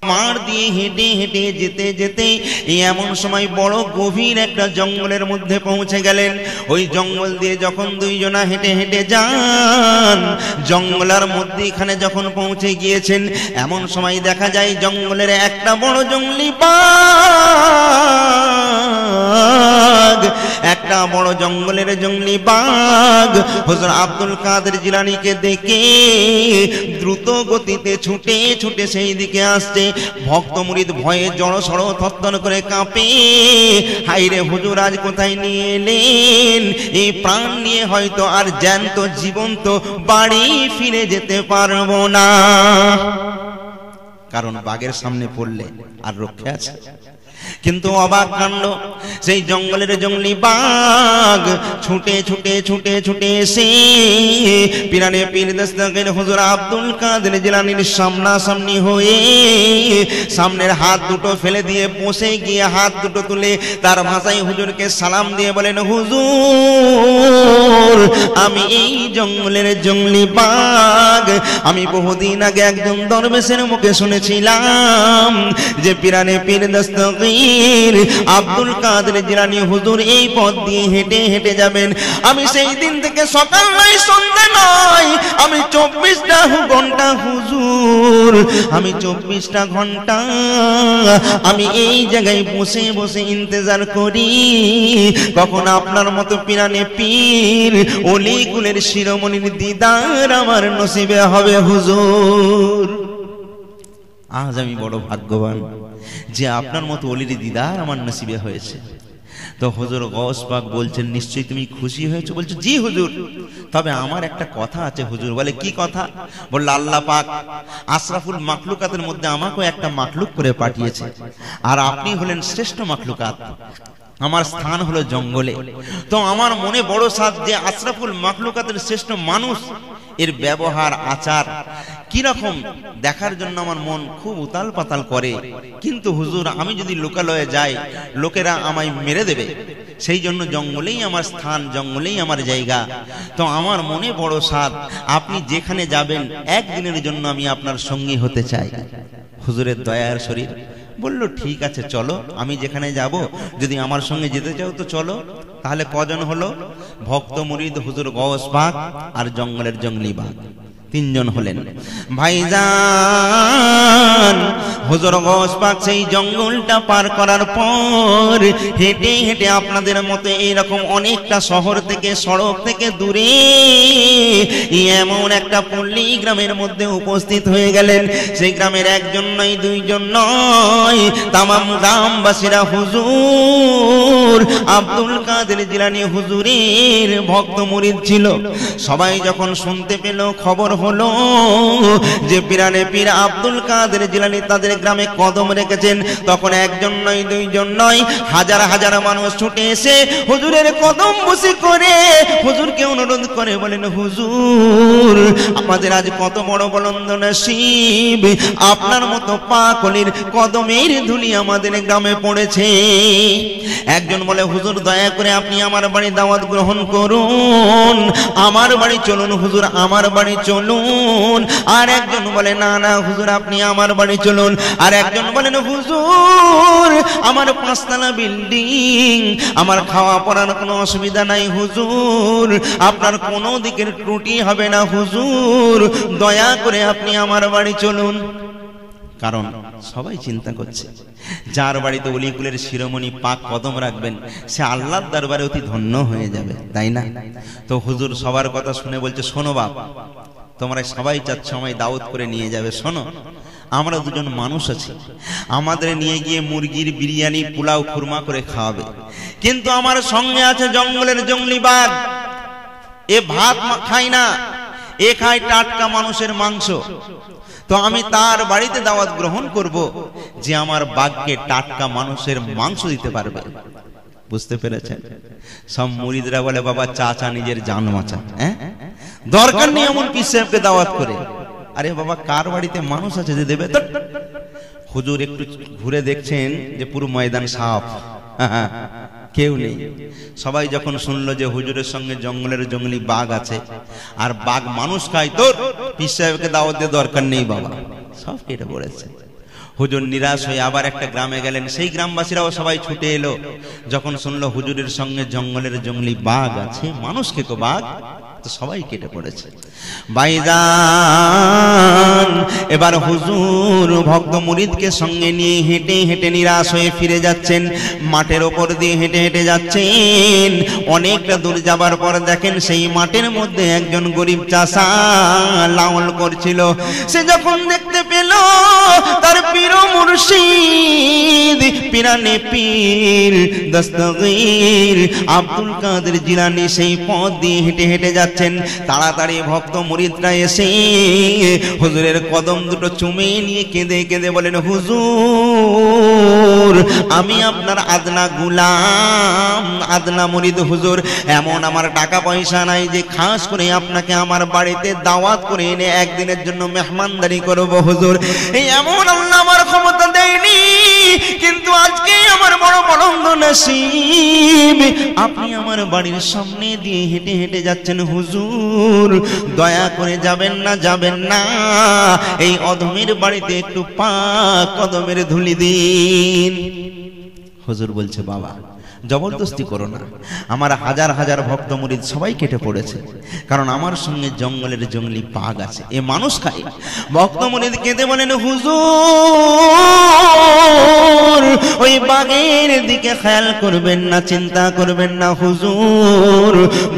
মার দিয়ে হেঁটে হেঁটে যেতে যেতে এমন সময় বড় গভীর একটা জঙ্গলের মধ্যে পৌঁছে গেলেন। ওই জঙ্গল দিয়ে যখন দুইজনা হেঁটে হেঁটে যান, জঙ্গলের মধ্যে এখানে যখন পৌঁছে গিয়েছেন, এমন সময় দেখা যায় জঙ্গলের একটা বড় জঙ্গলি বাঘ, একটা বড় জঙ্গলের জঙ্গলি বাঘ হুজুর আব্দুল কাদের জিলানীকে দেখে দ্রুত গতিতে ছুটে ছুটে সেই দিকে আসছে। ভক্ত মুরিদ ভয়ে জড়সড় থরথর করে কাঁপে। হাইরে হুজুর আজ কোথায় নিয়ে এলেন? এই প্রাণ নিয়ে হয়তো আর জ্যান্ত জীবন্ত বাড়ি ফিরে যেতে পারবো না। কারণ বাঘের সামনে পড়লে আর রক্ষে আছে। কিন্তু অবাক কাণ্ড, সেই জঙ্গলের জঙ্গলি বাঘ ছুটে ছুটে ছুটে ছুটে এসে পিরানে পীর দস্তগীর হুজুর আব্দুল কাদের জিলানীর সামনাসামনি হয়ে সামনের হাত দুটো ফেলে দিয়ে বসে গিয়ে হাত দুটো তুলে তার ভাষায় হুজুরকে সালাম দিয়ে বলেন, হুজুর আমি এই জঙ্গলের জঙ্গলি বাঘ। আমি বহুদিন আগে একজন দরবেশের মুখে শুনেছিলাম যে পিরানে পীর দস্তগীর আব্দুল কাদের জিলানী হুজুর এই পথ দিয়ে হেঁটে হেঁটে যাবেন। আমি সেই দিন থেকে সকাল নয় সন্ধ্যা নয়, আমি 24টা ঘন্টা হুজুর, আমি 24টা ঘন্টা আমি এই জায়গায় বসে বসে ইন্তজার করি কখন আপনার মতো পিরানে পীর ওলি কুলের শিরোমণির দিদার আমার নসিবে হবে হুজুর। আজ আমি বড় ভাগ্যবান যে আপনার মতো অলির দিদার আমার নসিবে হয়েছে। তো হুজুর গৌস পাক বলছেন, নিশ্চয়ই তুমি খুশি হয়েছো? বলছো জি হুজুর, তবে আমার একটা কথা আছে হুজুর। বলে কি কথা? বলল আল্লাহ পাক আশরাফুল মাখলুকাতের মধ্যে আমাকেও একটা মাখলুক করে পাঠিয়েছে, আর আপনি হলেন শ্রেষ্ঠ মাখলুকাত। আমার স্থান হলো জঙ্গলে। তো আমার মনে বড় সাধ যে আশরাফুল মাখলুকাতের শ্রেষ্ঠ মানুষ, এর ব্যবহার আচার কিরকম দেখার জন্য আমার মন খুব উতাল পাতাল করে। কিন্তু হুজুর আমি যদি লোকালয়ে যাই লোকেরা আমায় মেরে দেবে, সেই জন্য জঙ্গলেই আমার স্থান, জঙ্গলেই আমার জায়গা। তো আমার মনে বড় সাধ, আপনি যেখানে যাবেন একদিনের জন্য আমি আপনার সঙ্গী হতে চাই। হুজুরের দয়ার শরীর বলল ঠিক আছে চলো, আমি যেখানে যাব যদি আমার সঙ্গে যেতে চাও তো চলো। তাহলে কজন হলো? ভক্ত মুরিদ হুজুর গৌস পাক আর জঙ্গলের জঙ্গলি বাঘ, তিনজন হলেন। ভাইজান হুজুর গৌস পাক সেই জঙ্গলটা পার করার পর হেঁটে হেঁটে আপনাদের মতো এইরকম অনেকটা শহর থেকে সড়ক থেকে দূরে এমন একটা পল্লী গ্রামের মধ্যে উপস্থিত হয়ে গেলেন। সেই গ্রামের একজন নয় দুইজন নয়, তামাম গ্রামবাসীরা হুজুর আব্দুল কাদের জিলানী হুজুরের ভক্ত মুরিদ ছিল। সবাই যখন শুনতে পেল, খবর হলো যে পিরানে পীর আব্দুল কাদের জিলানী তাদের গ্রামে কদম রেখেছেন, তখন একজন নয় দুইজন নয় হাজার হাজার মানুষ ছুটে এসে হুজুরের কদম বসি করে হুজুরকে অনুরোধ করে বলেন, হুজুর আমাদের আজ কত বড় বলন্দ নসিব, আপনার মতো পাক ওলির কদমের ধুলি আমাদের গ্রামে পড়েছে। একজন বলে, হুজুর দয়া করে আপনি আমার বাড়ি দাওয়াত গ্রহণ করুন, আমার বাড়ি চলুন হুজুর, আমার বাড়ি চলুন। আর একজন বলে, না না হুজুর আপনি আমার বাড়ি চলুন। আর একজন বলেন, হুজুর আমার 5তলা বিল্ডিং, আমার খাওয়া পড়ার কোনো অসুবিধা নাই হুজুর, আপনার কোনো দিকের ত্রুটি হবে না হুজুর, দয়া করে আপনি আমার বাড়ি চলুন। কারণ সবাই চিন্তা করছে যার বাড়িতে অলিকুলের শিরোমণি পাক কদম রাখবেন সে আল্লাহর দরবারে অতি ধন্য হয়ে যাবে, তাই না? তো হুজুর সবার কথা শুনে বলছে, শোনো বাপ, তোমরা সবাই চাচ্ছ আমায় দাওয়াত করে নিয়ে যাবে, শোনো আমরা দুজন মানুষ আছি, আমাদের নিয়ে গিয়ে মুরগির বিরিয়ানি পোলাও খুরমা করে খাওয়াবে, কিন্তু আমার সঙ্গে আছে জঙ্গলের জঙ্গলি বাঘ, এ ভাত খায় না, এ খায় টাটকা মানুষের মাংস। তো আমি তার বাড়িতে দাওয়াত গ্রহণ করব যে আমার বাঘকে টাটকা মানুষের মাংস দিতে পারবে। বুঝতে পেরেছেন? সব মুরিদরা বলে, বাবা চাচা নিজের জান বাঁচা, দরকার নেই এমন পীর সাহেবকে দাওয়াত করে। আরে বাবা কার বাড়িতে মানুষ আছে যে দেবে? হুজুর একটু ঘুরে দেখছেন যে পুরো ময়দান সাফ, কেউ নেই। সবাই যখন শুনলো যে হুজুরের সঙ্গে জঙ্গলের জঙ্গলি বাঘ আছে আর বাঘ মানুষ খায়, তোর পীর সাহেবকে দাওয়াত দিয়ে দরকার নেই বাবা, সব কেটে পড়েছে। হুজুর নিরাশ হয়ে আবার একটা গ্রামে গেলেন। সেই গ্রামবাসীরাও সবাই ছুটে এলো। যখন শুনলো হুজুরের সঙ্গে জঙ্গলের জঙ্গলি বাঘ আছে, মানুষ খেকো বাঘ, তো সবাই কেটে পড়েছে। ভাইজান এবার হুজুর ভক্ত মুরিদকে সঙ্গে নিয়ে হেঁটে হেঁটে নিরাশ হয়ে ফিরে যাচ্ছেন। মাঠের ওপর দিয়ে হেঁটে হেঁটে যাচ্ছেন। অনেকটা দূর যাবার পর দেখেন সেই মাঠের মধ্যে একজন গরিব চাষা লাঙল করছিল। সে যখন দেখতে পেল তার পীর মুর্শিদ পিরানে পীর দস্তগীর আব্দুল কাদের জিলানী সেই পথ দিয়ে হেঁটে হেঁটে যাচ্ছেন, তাড়াতাড়ি ভক্ত মুরিদরা এসে হুজুরের কদম দুটো চুমে নিয়ে কেঁদে কেঁদে বলেন, হুজুর আমি আপনার আদনা গুলাম, আদনা মুরিদ হুজুর। এমন আমার টাকা পয়সা নাই যে খাস করে আপনাকে আমার বাড়িতে দাওয়াত করে এনে একদিনের জন্য মেহমানদারি করব হুজুর। এই এমন আল্লাহ আমার ক্ষমতা দেয়নি, কিন্তু আজকে আমার বড় বলন্দ নসিব, আপনি আমার বাড়ির সামনে দিয়ে হেঁটে হেঁটে যাচ্ছেন হুজুর, দয়া করে যাবেন না, যাবেন না, এই অধমের বাড়িতে একটু পাক কদমের ধুলি দিন। হুজুর বলছে, বাবা জবরদস্তি করো না, আমার হাজার হাজার ভক্ত মুরিদ সবাই কেটে পড়েছে, কারণ আমার সঙ্গে জঙ্গলের জঙ্গলি বাঘ আছে, এ মানুষ খায়। ভক্ত মুরিদ কেঁদে বলেন, হুজুর ওই বাঘের দিকে খেয়াল করবেন না, চিন্তা করবেন না হুজুর,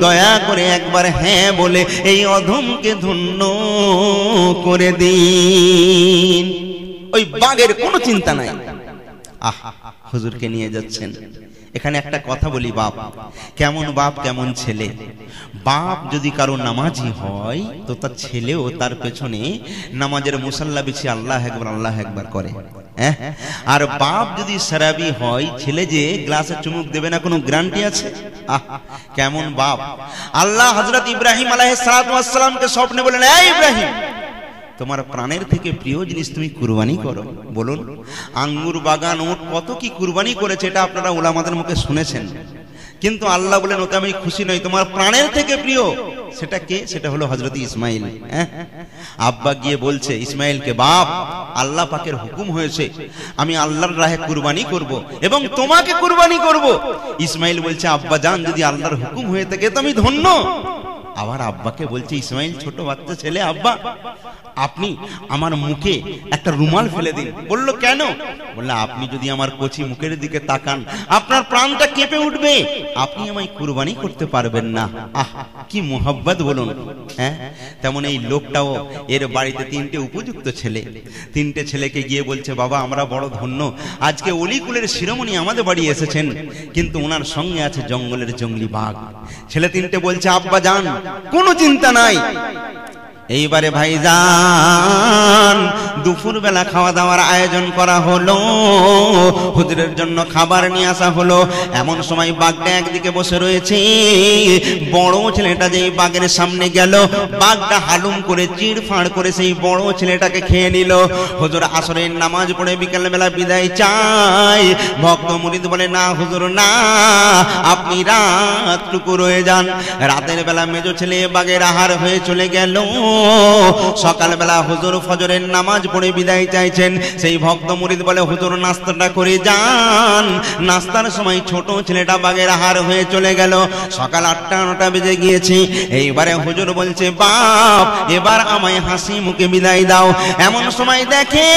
দয়া করে একবার হ্যাঁ বলে এই অধমকে ধন্য করে দিন। ওই বাঘের কোনো চিন্তা নাই। আহা, হুজুরকে নিয়ে যাচ্ছেন। এখানে একটা কথা বলি, বাপ কেমন বাপ কেমন ছেলে। বাপ যদি কারো নামাজি হয় তো তার ছেলেও তার পেছনে নামাজের মুসাল্লা বিছিয়ে আল্লাহ একবার করে। আর বাপ যদি সারাবি হয়, ছেলে যে গ্লাসে চুমুক দেবে না কোনো গ্যারান্টি আছে? কেমন বাপ। আল্লাহ হযরত ইব্রাহিম আলাইহিস সালামকে স্বপ্নে বলেন, এই ইব্রাহিম তোমার প্রাণের থেকে প্রিয় জিনিস তুমি কুরবানি করো। বলুন, আঙ্গুর বাগান, উট, কত কি কুরবানি করেছে, এটা আপনারা উলামাদের মুখে শুনেছেন। কিন্তু আল্লাহ বলেন, ওতে আমি খুশি নই, তোমার প্রাণের থেকে প্রিয় সেটা কে? সেটা হলো হযরত ইসমাইল। আব্বা গিয়ে বলছে ইসমাইলকে, বাপ আল্লাহ পাকের হুকুম হয়েছে আমি আল্লাহর রাহে কুরবানি করব এবং তোমাকে কুরবানি করব। ইসমাইল বলছে, আব্বা জান যদি আল্লাহর হুকুম হয়ে থাকে তো আমি ধন্য। আবার আব্বাকে বলছে, ইসমাইল ছোট বাচ্চা ছেলে, আব্বা আপনি আমার মুখে একটা রুমাল ফেলে দিন। বলল, কেন? বলল, আপনি যদি আমার কচি মুখের দিকে তাকান আপনার প্রাণটা কেঁপে উঠবে, আপনি আমায় কুরবানি করতে পারবেন না। আহ কি মোহাব্বত বলুন। তেমন এই লোকটাও, এর বাড়িতে তিনটে উপযুক্ত ছেলে, তিনটে ছেলেকে গিয়ে বলছে, বাবা আমরা বড় ধন্য, আজকে অলিকুলের শিরোমণি আমাদের বাড়ি এসেছেন, কিন্তু ওনার সঙ্গে আছে জঙ্গলের জঙ্গলি বাঘ। ছেলে তিনটে বলছে, আব্বা জান কোনো চিন্তা নাই। এইবারে ভাইজান দুপুর বেলা খাওয়া দাওয়ার আয়োজন করা হলো, হুজুরের জন্য খাবার নিয়ে আসা হলো। এমন সময় বাঘটা একদিকে বসে রয়েছে, বড় ছেলেটা যেই বাঘের সামনে গেল, বাঘটা হালুম করে চিড়ফাড় করে সেই বড় ছেলেটাকে খেয়ে নিল। হুজুর আসরের নামাজ পড়ে বিকেল বেলা বিদায় চাই। ভক্ত মুরিদ বলে, না হুজুর না, আপনি রাতটুকু রয়ে যান। রাতের বেলা মেজো ছেলে বাঘের আহার হয়ে চলে গেল। সকালবেলা হুজুর ফজরের নামাজ পড়ে বিদায় চাইছেন। সেই ভক্ত মুরিদ বলে, হুজুর নাস্তাটা করে যান। নাস্তার সময় ছোট ছেলেটা বাঘের আহার হয়ে চলে গেল। সকাল 8টা-9টা বেজে গিয়েছে। এইবারে হুজুর বলছে, বাপ এবার আমায় হাসি মুখে বিদায় দাও। এমন সময় দেখে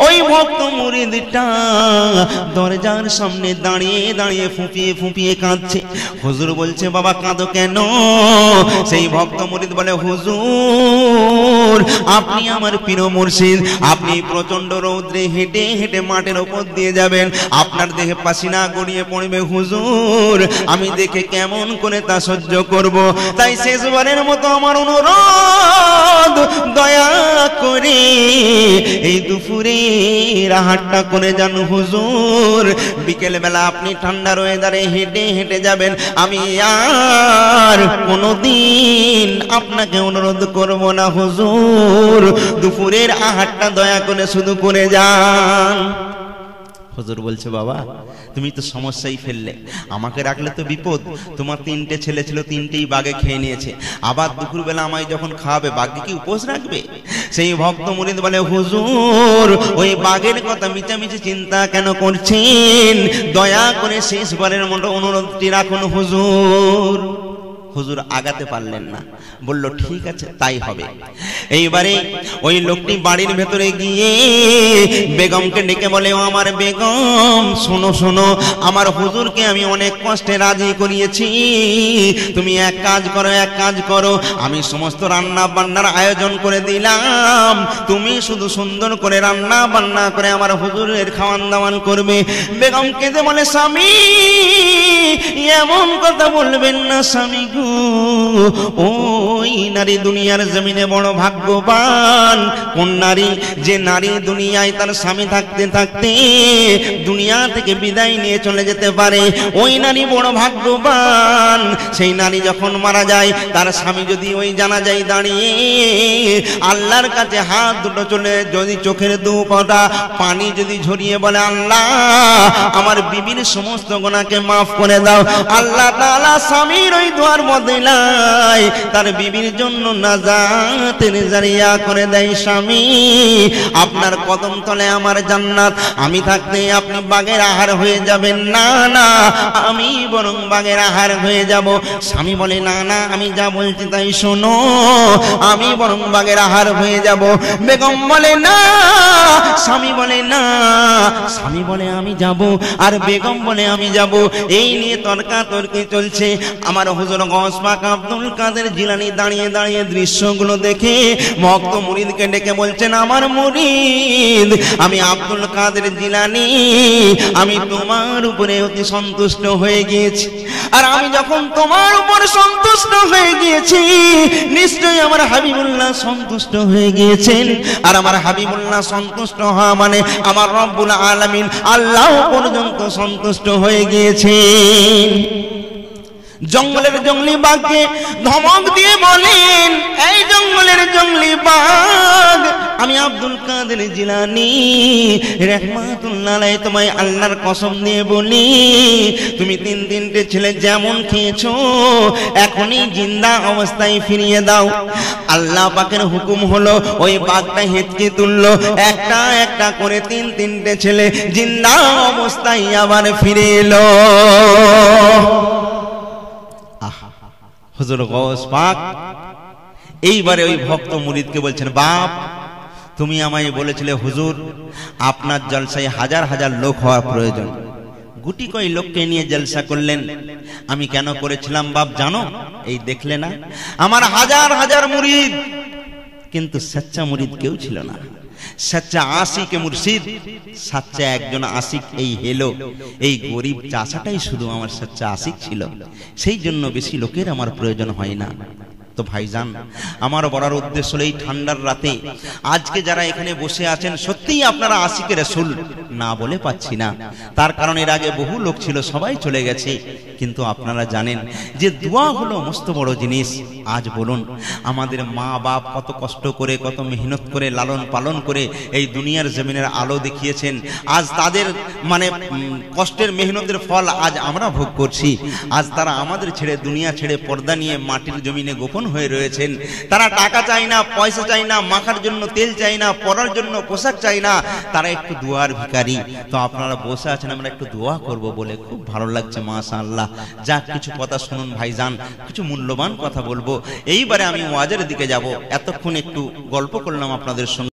ওই ভক্ত মুরিদটা দরজার সামনে দাঁড়িয়ে দাঁড়িয়ে ফুঁপিয়ে ফুঁপিয়ে কাঁদছে। হুজুর বলছে, বাবা কাঁদো কেন? সেই ভক্ত মুরিদ বলে, হুজুর আপনি আমার পীর মুর্শিদ, আপনি প্রচন্ড রৌদ্রে হেঁটে হেঁটে মাঠের ওপর দিয়ে যাবেন, আপনার দেহে পাসিনা গড়িয়ে পড়বে হুজুর, আমি দেখে কেমন করে তা সহ্য করব। তাই শেষবারের মতো আমার অনুরোধ, দয়া করে এই দুপুরে আহারটা করে যান হুজুর। বিকেল বেলা আপনি ঠান্ডার ওয়েদারে হেঁটে হেঁটে যাবেন, আমি আর কোনদিন আপনাকে অনুরোধ করব না হুজুর, দুপুরের আহারটা দয়া করে শুধু করে যান। হুজুর বলছে, বাবা তুমি তো সমস্যাই ফেললে, আমাকে রাখলে তো বিপদ। তোমার 3টে ছেলে ছিল, 3টেই বাঘে খেয়ে নিয়েছে, আবার দুপুরবেলা আমায় যখন খাওয়াবে বাঘে কি উপোস রাখবে? সেই ভক্ত মুরিদ বলে, হুজুর ওই বাঘের কথা মিছামিছি চিন্তা কেন করছেন? দয়া করে শেষবারের মতো অনুরোধটি রাখুন হুজুর। হুজুর আগাতে পারলেন না, বলল ঠিক আছে তাই হবে। এইবারে ওই লোকটি বাড়ির ভেতরে গিয়ে বেগমকে ডেকে বলে, ও আমার বেগম শোনো শোনো, আমার হুজুরকে আমি অনেক কষ্টে রাজি করিয়েছি, তুমি এক কাজ করো, আমি সমস্ত রান্না বান্নার আয়োজন করে দিলাম, তুমি শুধু সুন্দর করে রান্না বান্না করে আমার হুজুরের খাওয়ান দাওয়ান করবে। বেগম কেঁদে বলে, স্বামী এমন কথা বলবেন না স্বামী গো, ওই নারী দুনিয়ার জমিনে বড় ভাগ্যবান। কোন নারী? যে নারী দুনিয়ায় তার স্বামী থাকতে থাকতে দুনিয়া থেকে বিদায় নিয়ে চলে যেতে পারে, ওই নারী বড় ভাগ্যবান। সেই নারী যখন মারা যায়, তার স্বামী যদি ওই জানাজায় দাঁড়িয়ে আল্লাহর কাছে হাত দুটো চলে যদি চোখের দুপটা পানি যদি ঝরিয়ে বলে, আল্লাহ আমার বিবির সমস্ত গুনাহকে মাফ করে দাও, আল্লাহ তাআলা স্বামীর ওই দোয়ার বদলায় তার বিবির জন্য নাজাতের জারিয়া করে দেয়। স্বামী আপনার কদম তলে আমার জান্নাত, আমি থাকতে আপনি বাঘের আহার হয়ে যাবেন না, না আমি বরং বাঘের আহার হয়ে যাব। স্বামী বলে, না না আমি যা বলছি তাই শোনো, আমি বরং বাঘের আহার হয়ে যাব। বেগম বলে না, স্বামী বলে না, স্বামী বলে আমি যাব, আর বেগম বলে আমি যাব। এই নিয়ে তর্কাতর্কি চলছে। আমার হুজুর গৌস পাক আব্দুল কাদের জিলানী দাঁড়িয়ে দাঁড়িয়ে দৃশ্যগুলো দেখে ভক্ত মুরিদকে ডেকে বলছেন, আমার মুরিদ আমি আব্দুল কাদের জিলানী, আমি তোমার উপরে অতি সন্তুষ্ট হয়ে গিয়েছি, আর আমি যখন তোমার উপর সন্তুষ্ট হয়ে গিয়েছি, নিশ্চয়ই আমার হাবিবুল্লাহ সন্তুষ্ট হয়ে গিয়েছেন। আর আমার হাবিবুল্লাহ সন্তুষ্ট হওয়া মানে আমার রব্বুল আলামিন আল্লাহ পর্যন্ত সন্তুষ্ট হয়ে গিয়েছেন। জঙ্গলের জঙ্গলি বাঘকে ধমক দিয়ে বলেন, এই জঙ্গলের জঙ্গলি বাঘ, আমি আব্দুল কাদের জিলানী রাহমাতুল্লাহ আলাইহি তোমায় আল্লাহর কসম দিয়ে বলি, তুমি 3টে ছেলে যেমন খেয়েছো এখনই জিন্দা অবস্থায় ফিরিয়ে দাও। আল্লাহ পাকের হুকুম হলো, ওই বাঘটা হেঁচকে তুললো, একটা একটা করে 3টে ছেলে জিন্দা অবস্থায় আবার ফিরে এলো। হুজুর গৌস পাক এইবারে ওই ভক্ত মুরিদকে বলছেন, বাপ তুমি আমায় বলেছিলে হুজুর আপনার জলসায় হাজার হাজার লোক হওয়া প্রয়োজন, গুটি কয় লোককে নিয়ে জলসা করলেন, আমি কেন করেছিলাম বাপ জানো? এই দেখলে না আমার হাজার হাজার মুরিদ, কিন্তু সচ্চা মুরিদ কেউ ছিল না। সচ্চা আশিক মুর্শিদ, সচ্চা একজন আশিক এই হেলো, এই গরিব চাষাটাই শুধু আমার সচ্চা আশিক ছিল, সেই জন্য বেশি লোকের আমার প্রয়োজন হয় না। তো ভাইজান আমার বলার উদ্দেশ্য হলো, এই ঠান্ডার রাতে আজকে যারা এখানে বসে আছেন সত্যিই আপনারা আশিকে রাসূল না বলে পাচ্ছি না, তার কারণ এর আগে বহু লোক ছিল সবাই চলে গেছে, কিন্তু আপনারা জানেন যে দোয়া হলো মস্ত বড় জিনিস। আজ বলুন আমাদের মা বাপ কত কষ্ট করে কত মেহনত করে লালন পালন করে এই দুনিয়ার জমিনের আলো দেখিয়েছেন, আজ তাদের মানে কষ্টের মেহনতের ফল আজ আমরা ভোগ করছি। আজ তারা আমাদের ছেড়ে দুনিয়া ছেড়ে পর্দা নিয়ে মাটির জমিনে গোপন হয়ে রয়েছেন। তারা টাকা চাই না, পয়সা চাই না, মাখার জন্য তেল চাই না, পরার জন্য পোশাক চাই না, তারা একটু দোয়ার ভিখারি। তো আপনারা বসে আছেন, আমরা একটু দোয়া করব বলে খুব ভালো লাগছে মাশাআল্লাহ। যাক কিছু কথা শুনুন ভাইজান, কিছু মূল্যবান কথা বলবো। এইবারে আমি ওয়াজের দিকে যাব, এতক্ষণ একটু গল্প করলাম আপনাদের সঙ্গে।